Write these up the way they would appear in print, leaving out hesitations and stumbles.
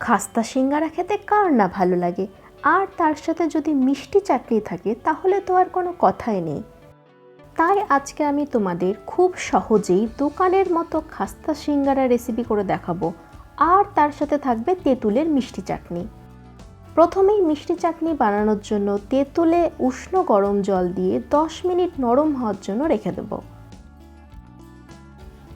খাস্তা সিঙ্গারা খেতে কার না ভালো লাগে, আর তার সাথে যদি মিষ্টি চাটনি থাকে তাহলে তো আর কোনো কথাই নেই। তাই আজকে আমি তোমাদের খুব সহজেই দোকানের মতো খাস্তা সিঙ্গারা রেসিপি করে দেখাবো, আর তার সাথে থাকবে তেঁতুলের মিষ্টি চাটনি। প্রথমেই মিষ্টি চাটনি বানানোর জন্য তেঁতুলে উষ্ণ গরম জল দিয়ে 10 মিনিট নরম হওয়ার জন্য রেখে দেব।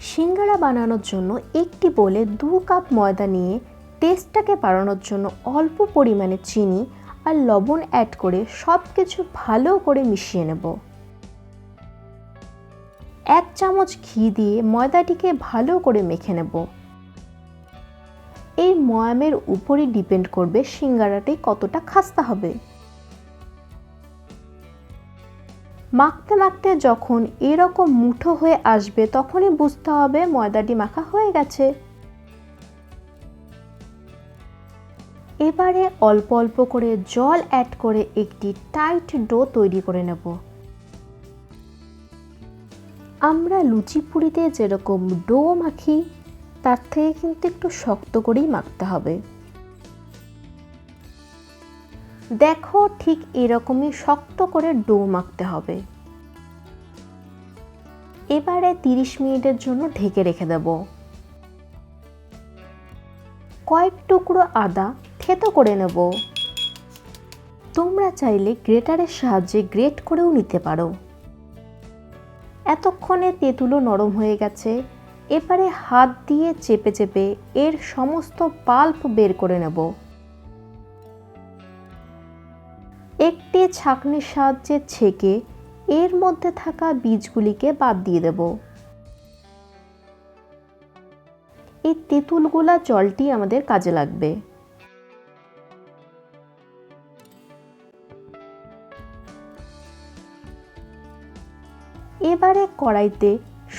সিঙ্গারা বানানোর জন্য একটি বোলে 2 কাপ ময়দা নিয়ে টেস্টটাকে বাড়ানোর জন্য অল্প পরিমাণে চিনি আর লবণ অ্যাড করে সব কিছু ভালো করে মিশিয়ে নেব। 1 চামচ ঘি দিয়ে ময়দাটিকে ভালো করে মেখে নেব। এই ময়ামের উপরই ডিপেন্ড করবে সিঙ্গারাটি কতটা খাস্তা হবে। মাখতে মাখতে যখন এরকম মুঠো হয়ে আসবে তখনই বুঝতে হবে ময়দাটি মাখা হয়ে গেছে। এবারে অল্প অল্প করে জল অ্যাড করে একটি টাইট ডো তৈরি করে নেব। আমরা লুচি পুরিতে যেরকম ডো মাখি তার থেকে কিন্তু একটু শক্ত করেই মাখতে হবে। দেখো ঠিক এরকমই শক্ত করে ডো মাখতে হবে। এবারে 30 মিনিটের জন্য ঢেকে রেখে দেব। কয়েক টুকরো আদা থেতো করে নেব। তোমরা চাইলে গ্রেটারের সাহায্যে গ্রেট করেও নিতে পারো। এতক্ষণে তেঁতুলও নরম হয়ে গেছে। এবারে হাত দিয়ে চেপে চেপে এর সমস্ত পাল্প বের করে নেব। একটি ছাঁকনির সাহায্যে ছেঁকে এর মধ্যে থাকা বীজগুলিকে বাদ দিয়ে দেব। এই তেঁতুলগুলা জলটি আমাদের কাজে লাগবে। এবারে কড়াইতে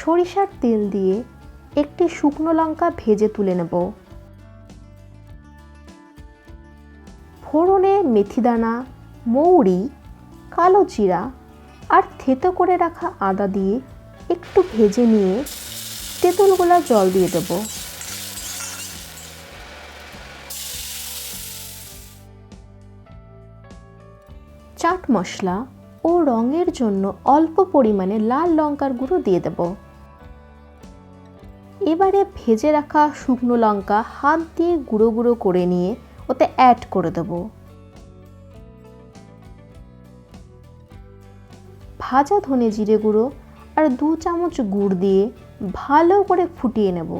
সরিষার তেল দিয়ে একটি শুকনো লঙ্কা ভেজে তুলে নেব। ফোড়নে মেথিদানা, মৌরি, কালো জিরা আর থেতো করে রাখা আদা দিয়ে একটু ভেজে নিয়ে তেঁতুলগুলা জল দিয়ে দেব। চাট মশলা ও রঙের জন্য অল্প পরিমাণে লাল লঙ্কার গুঁড়ো দিয়ে দেব। এবারে ভেজে রাখা শুকনো লঙ্কা হাত দিয়ে গুঁড়ো গুঁড়ো করে নিয়ে ওতে অ্যাড করে দেব। ভাজা ধনে জিরে গুঁড়ো আর 2 চামচ গুড় দিয়ে ভালো করে ফুটিয়ে নেব।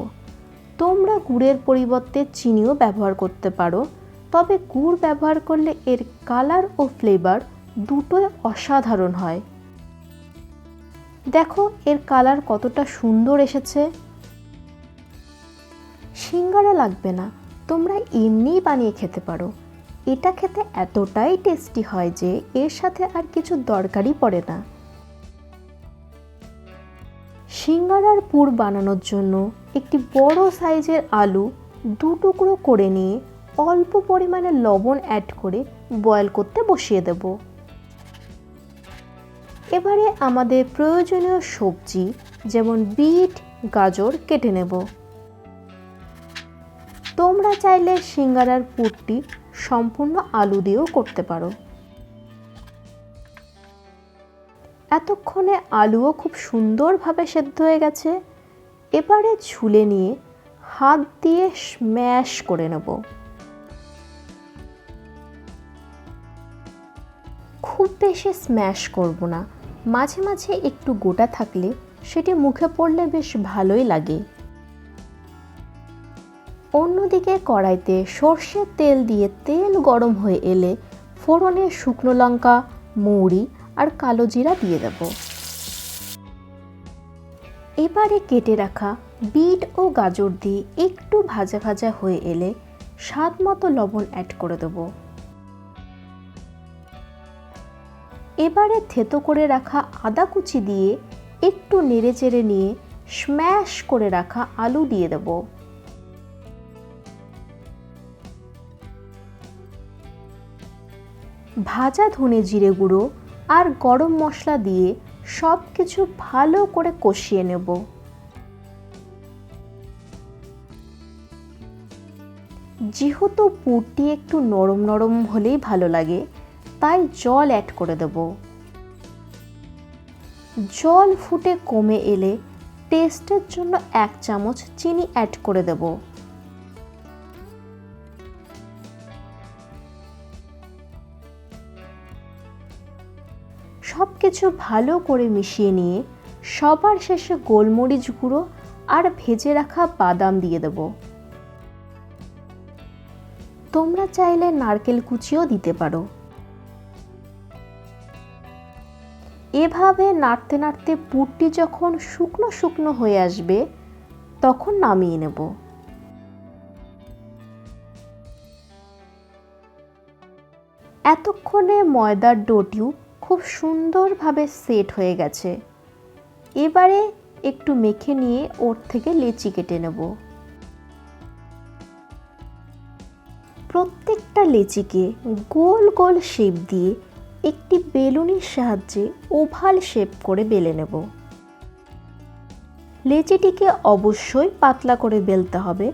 তোমরা গুড়ের পরিবর্তে চিনিও ব্যবহার করতে পারো, তবে গুড় ব্যবহার করলে এর কালার ও ফ্লেভার দুটোই অসাধারণ হয়। দেখো এর কালার কতটা সুন্দর এসেছে। সিঙ্গারা লাগবে না, তোমরা এমনিই বানিয়ে খেতে পারো। এটা খেতে এতটাই টেস্টি হয় যে এর সাথে আর কিছু দরকারই পড়ে না। সিঙ্গারার পুর বানানোর জন্য একটি বড় সাইজের আলু 2 টুকরো করে নিয়ে অল্প পরিমাণে লবণ অ্যাড করে বয়েল করতে বসিয়ে দেব। এবারে আমাদের প্রয়োজনীয় সবজি যেমন বিট, গাজর কেটে নেব। তোমরা চাইলে সিঙ্গারার পুরটি সম্পূর্ণ আলু দিয়েও করতে পারো। এতক্ষণে আলুও খুব সুন্দরভাবে সেদ্ধ হয়ে গেছে। এবারে ছুলে নিয়ে হাত দিয়ে স্ম্যাশ করে নেব। খুব বেশি স্ম্যাশ করব না, মাঝে মাঝে একটু গোটা থাকলে সেটি মুখে পড়লে বেশ ভালোই লাগে। অন্যদিকে কড়াইতে সর্ষের তেল দিয়ে তেল গরম হয়ে এলে ফোড়নে শুকনো লঙ্কা, মৌরি আর কালো জিরা দিয়ে দেব। এবারে কেটে রাখা বিট ও গাজর দিয়ে একটু ভাজা ভাজা হয়ে এলে স্বাদ মতো লবণ অ্যাড করে দেব। এবারে থেতো করে রাখা আদা কুচি দিয়ে একটু নেড়েচেড়ে নিয়ে স্ম্যাশ করে রাখা আলু দিয়ে দেব। ভাজা ধনে জিরে গুঁড়ো আর গরম মশলা দিয়ে সব কিছু ভালো করে কষিয়ে নেব। যেহেতু পুরটি একটু নরম নরম হলেই ভালো লাগে, তাই জল অ্যাড করে দেব। জল ফুটে কমে এলে টেস্টের জন্য 1 চামচ চিনি অ্যাড করে দেব। সব কিছু ভালো করে মিশিয়ে নিয়ে সবার শেষে গোলমরিচ গুঁড়ো আর ভেজে রাখা বাদাম দিয়ে দেব। তোমরা চাইলে নারকেল কুচিও দিতে পারো। এভাবে নাড়তে নাড়তে পুরটি যখন শুকনো শুকনো হয়ে আসবে তখন নামিয়ে নেব। এতক্ষণে ময়দার ডোটিও খুব সুন্দরভাবে সেট হয়ে গেছে। এবারে একটু মেখে নিয়ে ওর থেকে লেচি কেটে নেব। প্রত্যেকটা লেচিকে গোল গোল শেপ দিয়ে একটি বেলুনির সাহায্যে ওভাল শেপ করে বেলে নেব। লেচিটিকে অবশ্যই পাতলা করে বেলতে হবে,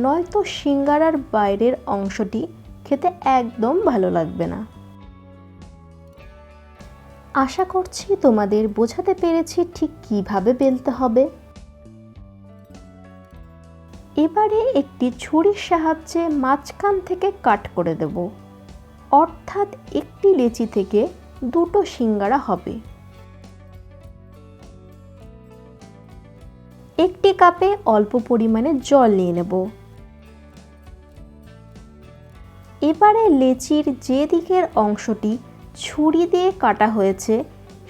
নয়তো সিঙ্গারার বাইরের অংশটি খেতে একদম ভালো লাগবে না। আশা করছি তোমাদের বোঝাতে পেরেছি ঠিক কিভাবে বেলতে হবে। এবারে একটি ছুরির সাহায্যে মাঝখান থেকে কাট করে দেব, অর্থাৎ একটি লেচি থেকে দুটো সিঙ্গারা হবে। একটি কাপে অল্প পরিমাণে জল নিয়ে নেব। এবারে লেচির যে দিকের অংশটি ছুরি দিয়ে কাটা হয়েছে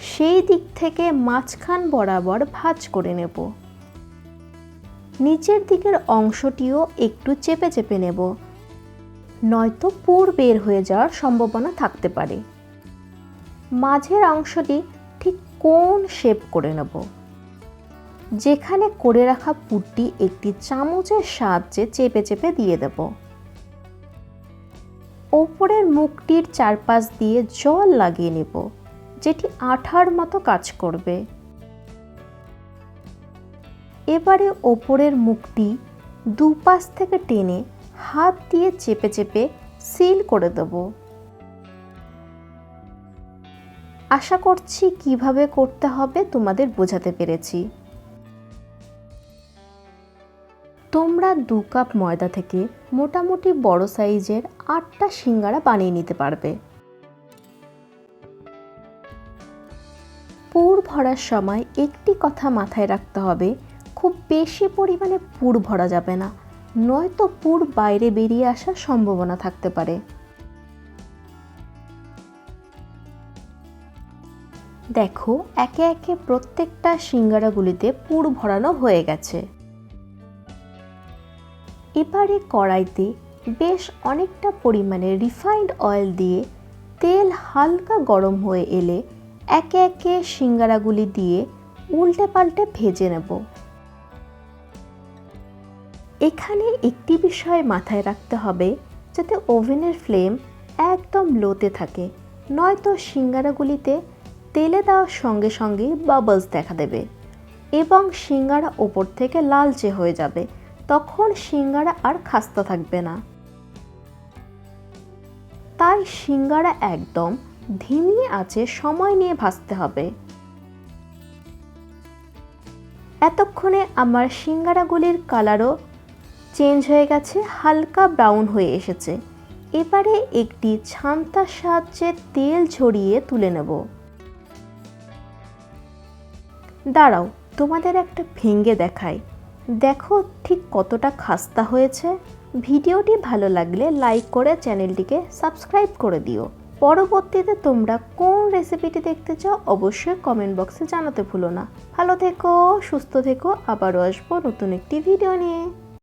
সেই দিক থেকে মাঝখান বরাবর ভাঁজ করে নেব। নিচের দিকের অংশটিও একটু চেপে চেপে নেব, নয়তো পুর বের হয়ে যাওয়ার সম্ভাবনা থাকতে পারে। মাঝের অংশটি ঠিক কোণ শেপ করে নেব। যেখানে করে রাখা পুরটি একটি চামচের সাহায্যে চেপে চেপে দিয়ে দেব। ওপরের মুখটির চারপাশ দিয়ে জল লাগিয়ে নেব, যেটি আঠার মতো কাজ করবে। এবারে ওপরের মুখটি দুপাশ থেকে টেনে হাত দিয়ে চেপে চেপে সিল করে দেব। আশা করছি কিভাবে করতে হবে তোমাদের বোঝাতে পেরেছি। তোমরা 2 কাপ ময়দা থেকে মোটামুটি বড় সাইজের 8টা সিঙ্গারা বানিয়ে নিতে পারবে। পুর ভরার সময় একটি কথা মাথায় রাখতে হবে, খুব বেশি পরিমাণে পুর ভরা যাবে না, নয়তো পুর বাইরে বেরিয়ে আসার সম্ভাবনা থাকতে পারে। দেখো একে একে প্রত্যেকটা সিঙ্গারাগুলিতে পুর ভরানো হয়ে গেছে। এবারে কড়াইতে বেশ অনেকটা পরিমাণে রিফাইন্ড অয়েল দিয়ে তেল হালকা গরম হয়ে এলে একে একে সিঙ্গারাগুলি দিয়ে উল্টে পাল্টে ভেজে নেব। এখানে একটি বিষয় মাথায় রাখতে হবে, যাতে ওভেনের ফ্লেম একদম লোতে থাকে, নয়তো সিঙ্গারাগুলিতে তেলে দেওয়ার সঙ্গে সঙ্গে বাবলস দেখা দেবে এবং সিঙ্গারা ওপর থেকে লালচে হয়ে যাবে, তখন সিঙ্গারা আর খাস্তা থাকবে না। তাই সিঙ্গারা একদম ধিমি আঁচে সময় নিয়ে ভাজতে হবে। এতক্ষণে আমার সিঙ্গারাগুলির কালারও চেঞ্জ হয়ে গেছে, হালকা ব্রাউন হয়ে এসেছে। এবারে একটি ছান্তার সাহায্যে তেল ঝরিয়ে তুলে নেব। দাঁড়াও, তোমাদের একটা ভেঙে দেখাই, দেখো ঠিক কতটা খাস্তা হয়েছে। ভিডিওটি ভালো লাগলে লাইক করে চ্যানেলটিকে সাবস্ক্রাইব করে দিও। পরবর্তীতে তোমরা কোন রেসিপিটি দেখতে চাও অবশ্যই কমেন্ট বক্সে জানাতে ভুলো না। ভালো থেকো, সুস্থ থেকো, আবারও আসবো নতুন একটি ভিডিও নিয়ে।